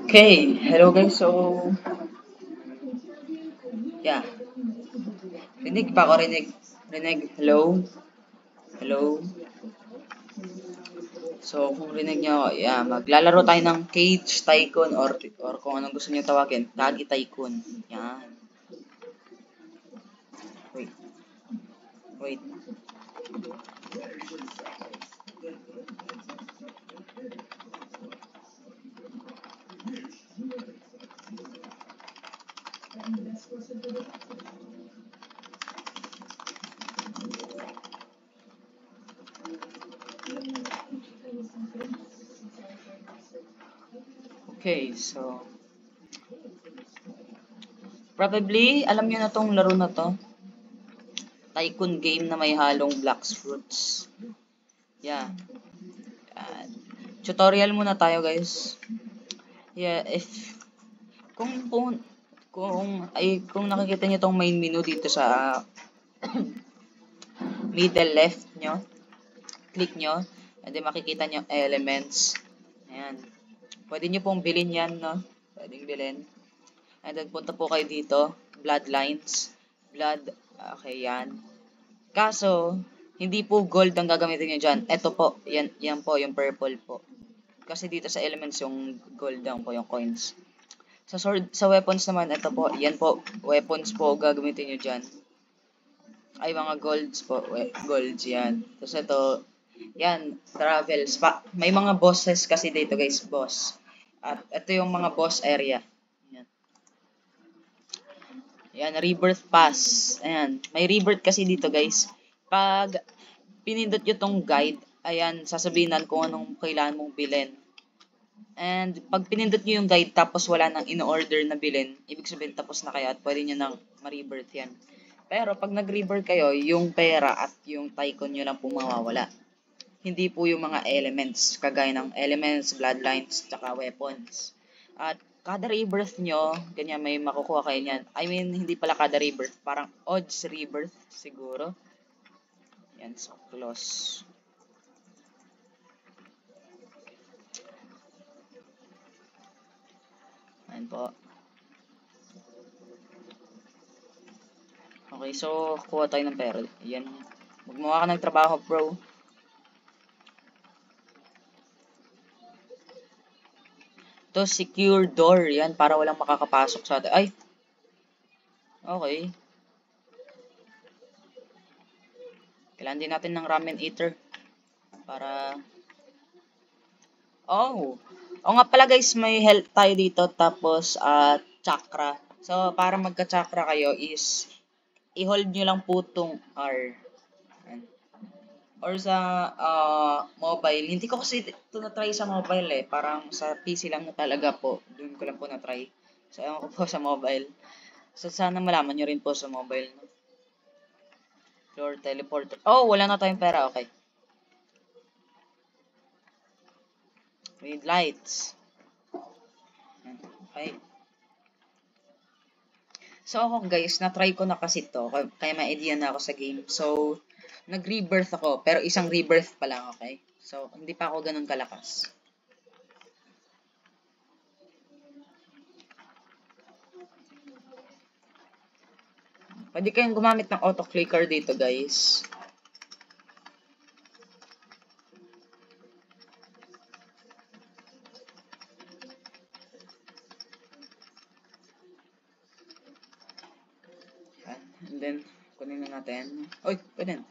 Okay, hello guys. So, yeah. Rinig pa ako, rinig. Rinig, hello? Hello? So, kung rinig nyo, yeah, maglalaro tayo ng Cage Tycoon or kung anong gusto nyo tawagin, Kagi Tycoon. Yan. Wait, wait. Okay, so, probably, alam nyo na tong laro na to. Tycoon game na may halong blocks fruits. Yeah. Uh, Tutorial muna tayo guys. Yeah, kung nakikita niyo tong main menu dito sa middle left nyo, click nyo, and then makikita nyo elements. Ayan. Pwede nyo pong bilhin yan, no? Pwedeng bilhin. And then punta po kayo dito, bloodlines. Okay, yan. Kaso, hindi po gold ang gagamitin nyo dyan. Ito po, yan po, yung purple po. Kasi dito sa elements, yung gold lang po, yung coins. Sa weapons naman, ito po, yan po, weapons po gagamitin nyo dyan. Ay, mga golds po, golds yan. Tapos ito, yan, travels. May mga bosses kasi dito guys, boss. At ito yung mga boss area. Yan. Yan, rebirth pass. Ayan, may rebirth kasi dito guys. Pag pinindot nyo tong guide, ayan, sasabihin kung anong kailangan mong bilhin. And pag pinindot nyo yung guide tapos wala nang in-order na bilhin, ibig sabihin tapos na kayo at pwede nyo nang ma-rebirth yan. Pero pag nag-rebirth kayo, yung pera at yung tycoon nyo lang po mawawala. Hindi po yung mga elements, kagaya ng elements, bloodlines, tsaka weapons. At kada rebirth nyo, ganyan may makukuha kayo niyan. I mean, hindi pala kada rebirth, parang odds rebirth siguro. Yan, so close. Ayan po. Okay, so kuha tayo ng pera. Yan. Magmukha ka ng trabaho, bro. To secure door. Yan, para walang makakapasok sa atin. Ay! Okay. Kailangan din natin ng ramen eater. Para... Oh! O nga pala guys, may health tayo dito. Tapos, chakra. So, para magka-chakra kayo is... I-hold nyo lang po itong R. Or sa mobile. Hindi ko kasi ito na-try sa mobile eh. Parang sa PC lang na talaga po. Doon ko lang po na-try. So, ewan ko po sa mobile. So, sana malaman nyo rin po sa mobile. No? Floor teleporter. Oh, wala na tayong pera. Okay. We need lights. Okay. So, ako guys, na-try ko na kasi to. Kaya may idea na ako sa game. So, nag-rebirth ako. Pero isang rebirth pa lang, okay? So, hindi pa ako ganun kalakas. Pwede kayong gumamit ng auto-clicker dito, guys. And then, kunin na natin. Oy, pwede.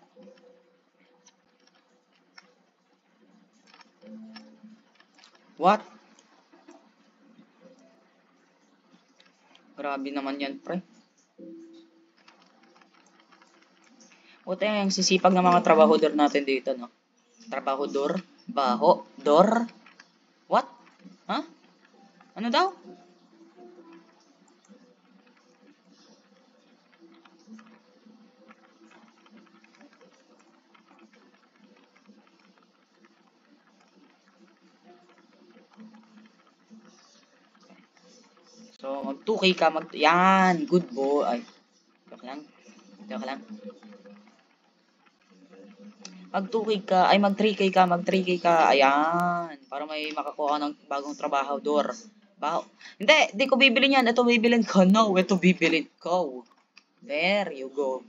What? Grabe naman yan, pre. Buti yung sisipag ng mga trabahador natin dito, no? Trabahador? Baho? Dor? What? Huh? Ano daw? So, mag 2K ka, yan, good boy. Ay, joke lang. Joke lang. Mag 2K ka, ay mag 3K ka, mag 3K ka. Ayan, para may makakuha ka ng bagong trabaho, door. Baho. Hindi ko bibilin yan. Ito bibilin ko. No, ito bibilin ko. There you go.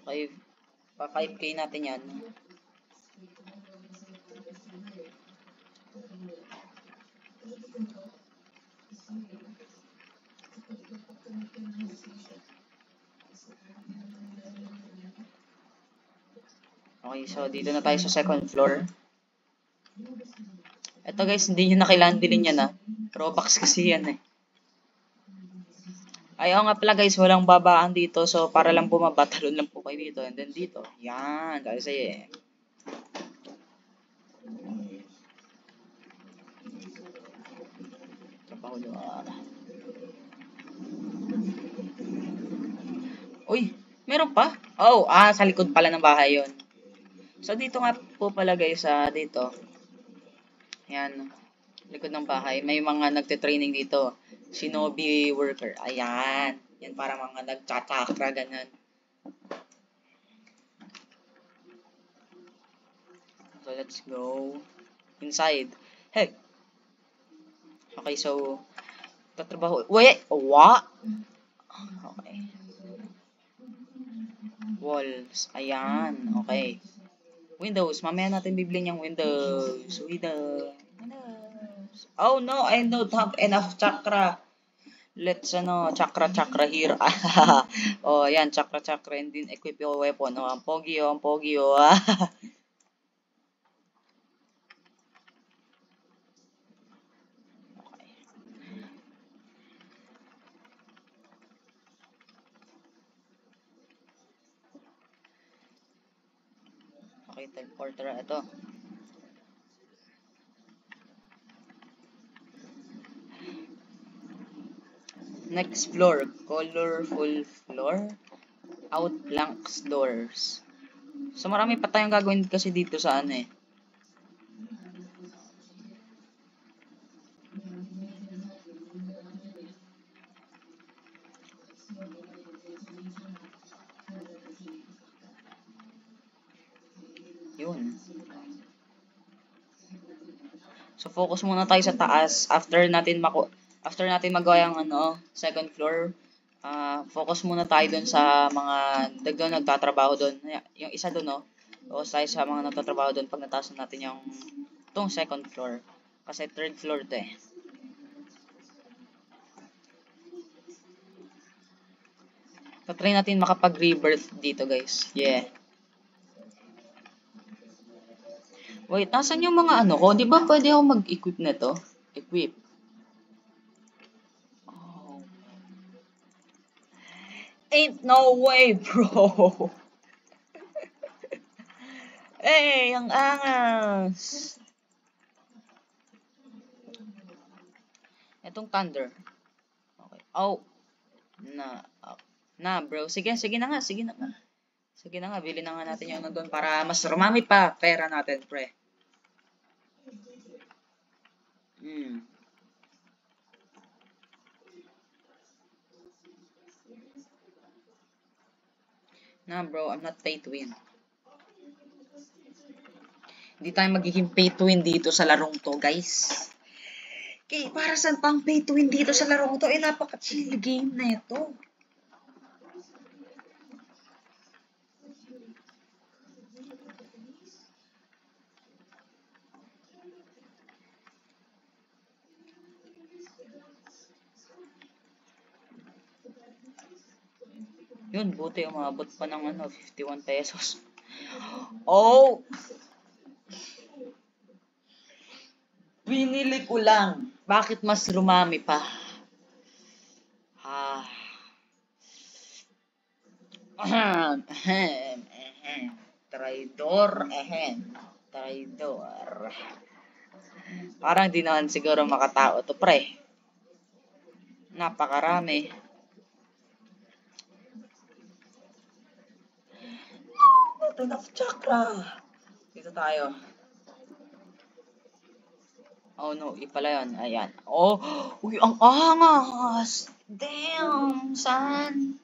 Okay, pa 5K natin yan. Okay, so dito na tayo sa second floor. Ito guys, hindi nyo na kailangan bilhin yan Robux kasi yan Ayaw nga pala guys, walang babaan dito. So, para lang bumaba, talon lang po kayo dito. And then dito. Yan, kasi trabaho nyo. Uy, meron pa? Oh, sa likod pala ng bahay yon. So, dito nga po pala guys, dito. Yan, likod ng bahay. May mga nagte-training dito. Shinobi worker. Ayan. Yan para mga nagchachakra, ganun. So, let's go inside. Hey! Okay, so, tatrabaho. Wait! What? Okay. Walls. Ayan. Okay. Windows. Mamaya natin bibilin yung Windows. Windows. Oh no, I don't have enough chakra. Let's chakra here. Oh, yan, chakra and then equip your weapon. Oh, ang pogi ang pogi Okay, teleporter ito. Next floor, colorful floor. Outflanks doors. So marami pa tayong gagawin kasi dito sa Yun. So focus muna tayo sa taas after natin magawa yung second floor. Focus muna tayo dun sa mga nagtatrabaho dun. Yung isa dun focus tayo sa mga nagtatrabaho dun pag nataas natin yung itong second floor. Kasi third floor to Tatry natin makapag-rebirth dito guys. Yeah. Wait, nasan yung mga ko? Di ba pwede ako mag-equip nito? Equip. Oh. Ain't no way, bro. Hey, ang angas. Itong thunder. Okay. Oh. Bro. Sige na nga. Sige na nga, bilhin na nga natin yung nandun para mas rumami pa pera natin, pre. Bro, I'm not pay to win. Hindi tayo magiging pay to win dito sa larong to, guys. Okay, para saan pang pay to win dito sa larong to? Napaka-chill game na ito. Yun, buti umabot pa ng 51 pesos. Oh! Binili ko lang. Bakit mas rumami pa? Traidor. Traidor. Parang di naman siguro makatao to, pre. Napakarami. Fountain of Chakra. Dito tayo. Oh no, pala yun. Ayan. Oh, uy, ang angas. Damn, son.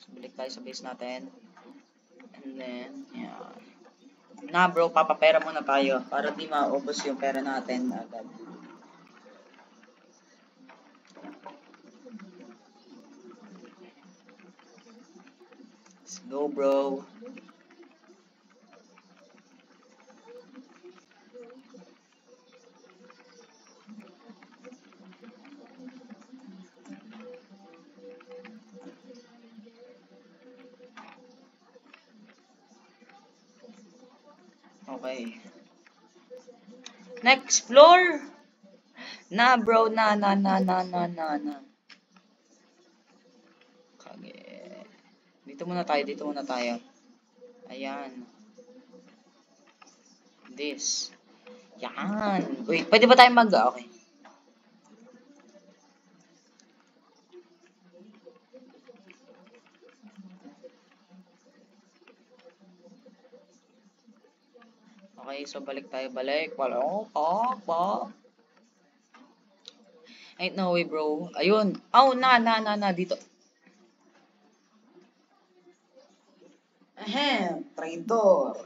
So, balik tayo sa base natin. And then, yeah. Na bro, papapera muna tayo para di maubos yung pera natin agad. Let's go, bro. Okay. Next floor. Na bro, na. Kage. Dito muna tayo. Ayan. This. Yan. Wait, pwede ba tayo okay. Okay, so balik. Wala pa. Ain't no way, bro. Ayun. Oh, na. Dito. Traitor.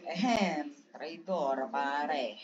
Traitor, pare.